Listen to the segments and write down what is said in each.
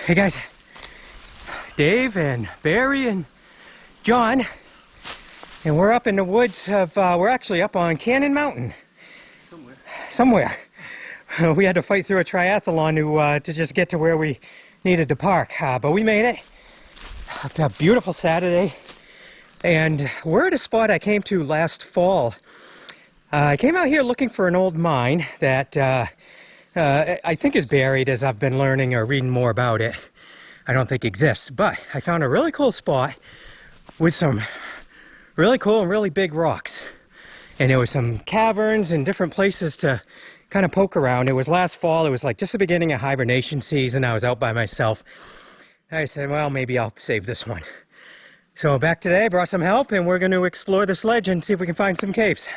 Hey guys, Dave and Barry and John, and we're up in the woods of, we're actually up on Cannon Mountain. Somewhere. We had to fight through a triathlon to just get to where we needed to park, but we made it. A beautiful Saturday, and we're at a spot I came to last fall. I came out here looking for an old mine that I think is buried, as I've been learning or reading more about it. I don't think exists, but I found a really cool spot with some really cool and really big rocks. And there was some caverns and different places to kind of poke around. It was last fall. It was like just the beginning of hibernation season. I was out by myself. I said, well, maybe I'll save this one. So back today, I brought some help, and we're going to explore this ledge and see if we can find some caves.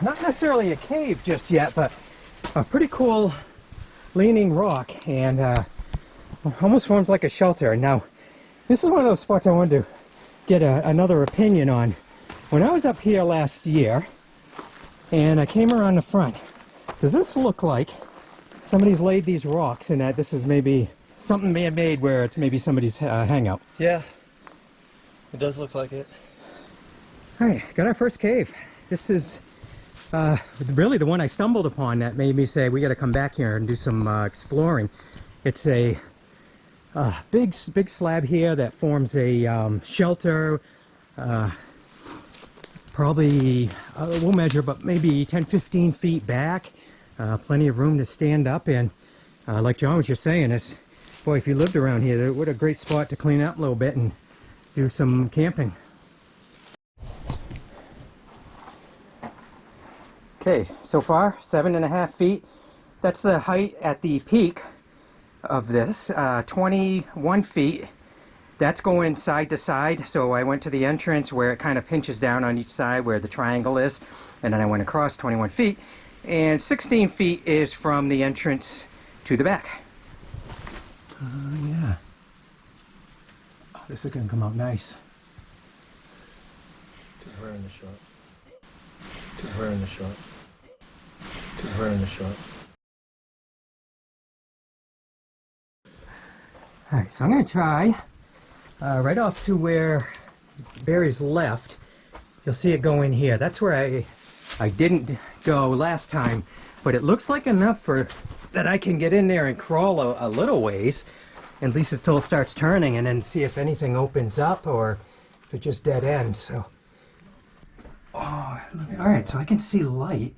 Not necessarily a cave just yet, but a pretty cool leaning rock, and almost forms like a shelter. Now, this is one of those spots I wanted to get another opinion on. When I was up here last year, and I came around the front, does this look like somebody's laid these rocks and that this is maybe something man-made where it's maybe somebody's hangout? Yeah, it does look like it. Alright, got our first cave. This is really the one I stumbled upon that made me say we got to come back here and do some exploring. It's a big slab here that forms a shelter. Probably we'll measure, but maybe 10-15 feet back. Plenty of room to stand up, and like John was just saying, boy, if you lived around here, what a great spot to clean up a little bit and do some camping. Okay, so far 7.5 feet. That's the height at the peak of this. 21 feet. That's going side to side. So I went to the entrance where it kind of pinches down on each side where the triangle is, and then I went across 21 feet. And 16 feet is from the entrance to the back. Yeah. Oh, this is going to come out nice. Because we're in the shot. Because we're in the shot. Because we're in the shot. Alright, so I'm going to try right off to where Barry's left. You'll see it go in here. That's where I didn't go last time, but it looks like enough for that I can get in there and crawl a little ways, at least until it starts turning, and then see if anything opens up or if it just dead ends. So, alright, so I can see light.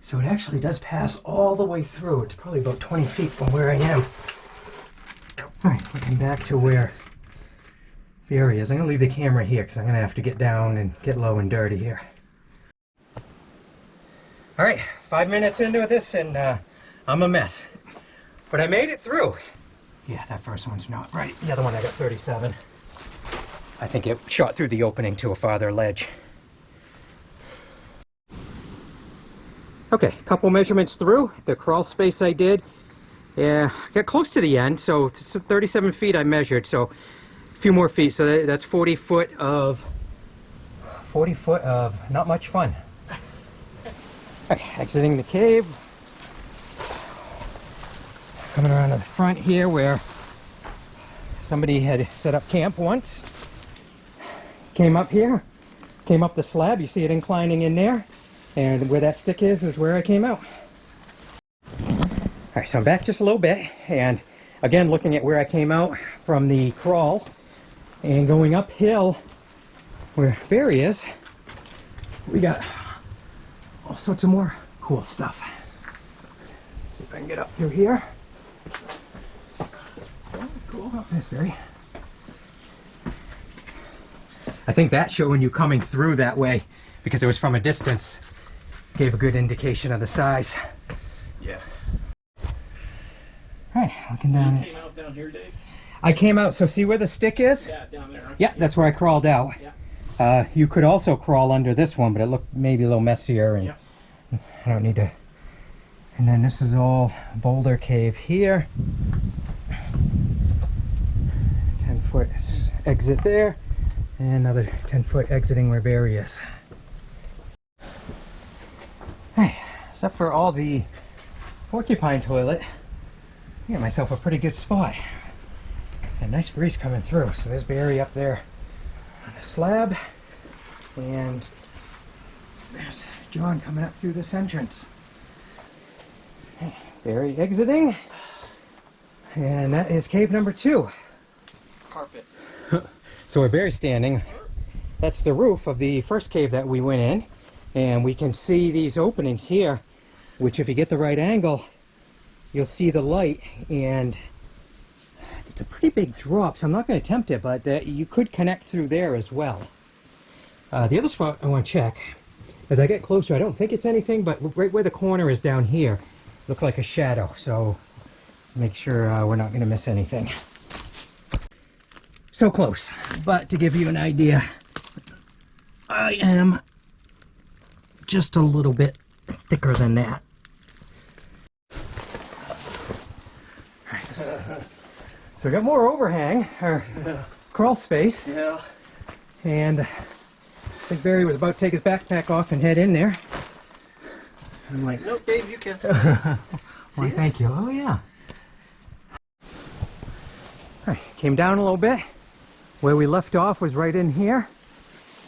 So it actually does pass all the way through. It's probably about 20 feet from where I am. Alright, looking back to where Barry is. I'm going to leave the camera here because I'm going to have to get down and get low and dirty here. Alright, 5 minutes into this, and I'm a mess. But I made it through. Yeah, that first one's not right. The other one I got 37. I think it shot through the opening to a farther ledge. Okay, a couple measurements through. The crawl space I did. Yeah, got close to the end, so it's 37 feet I measured, so a few more feet. So that's 40 foot of not much fun. Okay, exiting the cave. Coming around to the front here where somebody had set up camp once. Came up here, came up the slab. You see it inclining in there. And where that stick is where I came out. Alright, so I'm back just a little bit, and again looking at where I came out from the crawl and going uphill where Barry is, we got all sorts of more cool stuff. Let's see if I can get up through here. Oh, cool. Oh, there's Barry. I think that showing you coming through that way, because it was from a distance, gave a good indication of the size. Yeah. Alright, looking down. You came out down here, Dave? I came out, so see where the stick is? Yeah, down there. Yeah, that's where I crawled out. Yeah. You could also crawl under this one, but it looked maybe a little messier, and I don't need to. And then this is all boulder cave here. 10-foot exit there, and another 10-foot exiting where Barry is. Hey, except for all the porcupine toilet, I got myself a pretty good spot. A nice breeze coming through. So there's Barry up there on the slab, and there's John coming up through this entrance. Okay, Barry exiting, and that is cave number 2. Carpet. So where Barry's standing, that's the roof of the first cave that we went in, and we can see these openings here, which if you get the right angle, you'll see the light, and it's a pretty big drop, so I'm not going to attempt it, but you could connect through there as well. The other spot I want to check, as I get closer, I don't think it's anything, but right where the corner is down here, look like a shadow, so make sure we're not going to miss anything. So close, but to give you an idea, I am just a little bit thicker than that. So we got more overhang, or crawl space. Yeah. And I think Barry was about to take his backpack off and head in there. I'm like, No, Dave, you can. well, thank you. Oh, yeah. All right, came down a little bit. Where we left off was right in here.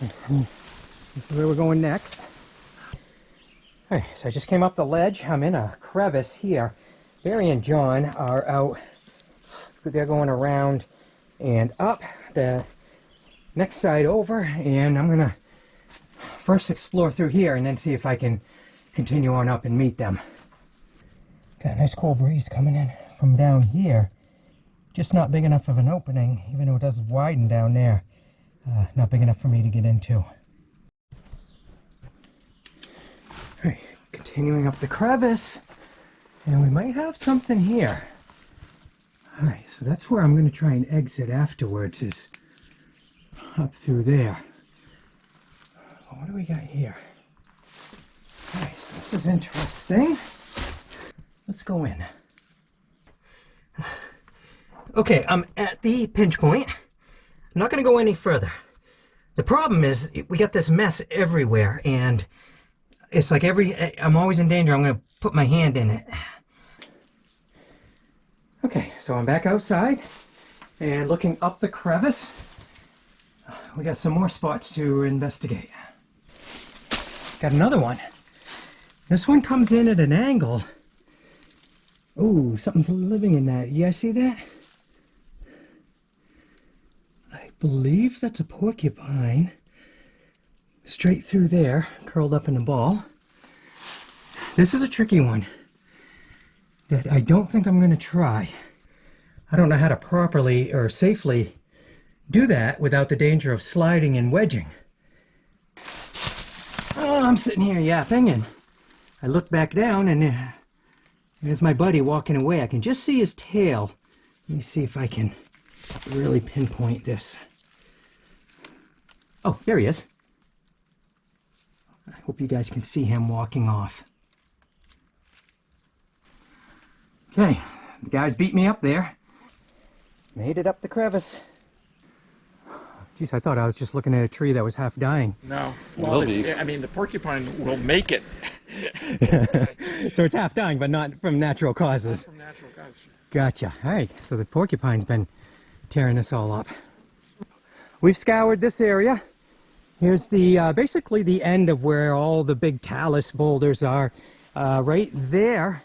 This is where we're going next. All right, so I just came up the ledge. I'm in a crevice here. Barry and John are out. They're going around and up the next side over, and I'm gonna first explore through here and then see if I can continue on up and meet them. Got a nice cool breeze coming in from down here. Just not big enough of an opening, even though it does widen down there. Not big enough for me to get into. Alright, continuing up the crevice, and we might have something here. Alright, so that's where I'm going to try and exit afterwards, is up through there. What do we got here? Alright, so this is interesting. Let's go in. Okay, I'm at the pinch point. I'm not going to go any further. The problem is, we got this mess everywhere, and it's like I'm always in danger. I'm going to put my hand in it. Okay, so I'm back outside, and looking up the crevice. We got some more spots to investigate. Got another one. This one comes in at an angle. Ooh, something's living in that. You guys see that? I believe that's a porcupine. Straight through there, curled up in a ball. This is a tricky one that I don't think I'm going to try. I don't know how to properly or safely do that without the danger of sliding and wedging. Oh, I'm sitting here yapping, and I look back down, and there's my buddy walking away. I can just see his tail. Let me see if I can really pinpoint this. Oh, there he is. I hope you guys can see him walking off. Okay, the guys beat me up there. Made it up the crevice. Geez, I thought I was just looking at a tree that was half dying. No. Well, I mean, the porcupine will make it. So it's half dying, but not from natural causes. Not from natural causes. Gotcha. All right, so the porcupine's been tearing us all up. We've scoured this area. Here's the basically the end of where all the big talus boulders are. Right there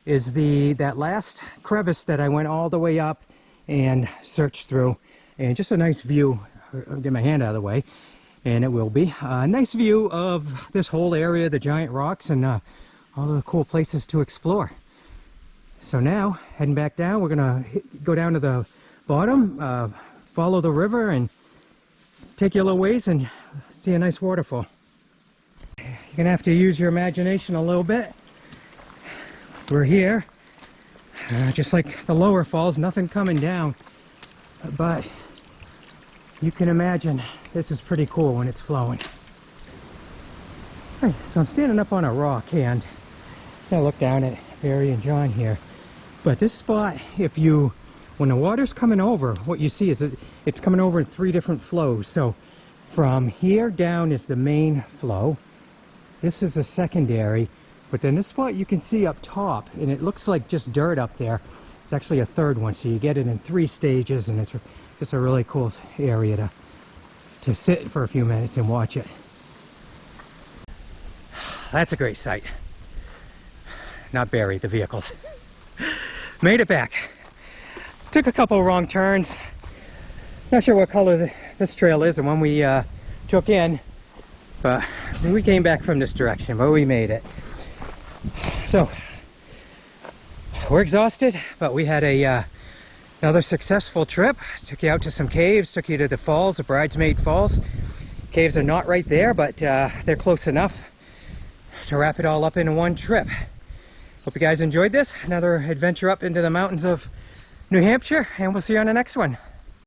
is that last crevice that I went all the way up and searched through. And just a nice view. I'll get my hand out of the way, and it will be a nice view of this whole area, the giant rocks, and all the cool places to explore. So now, heading back down, we're gonna go down to the bottom, follow the river, and take you a little ways and see a nice waterfall. You're gonna have to use your imagination a little bit. We're here, just like the lower falls, nothing coming down, but you can imagine this is pretty cool when it's flowing. Right, so I'm standing up on a rock, and I look down at Barry and John here. But this spot, when the water's coming over, what you see is that it's coming over in 3 different flows. So from here down is the main flow. This is the secondary, But then this spot you can see up top, and it looks like just dirt up there. It's actually a third one, so you get it in 3 stages, and it's just a really cool area to sit for a few minutes and watch it. That's a great sight. Not Barry, the vehicles. Made it back. Took a couple wrong turns. Not sure what color this trail is, the one we took in, but we came back from this direction, but we made it. So we're exhausted, but we had another successful trip. Took you out to some caves, took you to the falls, the Bridesmaid Falls. Caves are not right there, but they're close enough to wrap it all up into one trip. Hope you guys enjoyed this. Another adventure up into the mountains of New Hampshire, and we'll see you on the next one.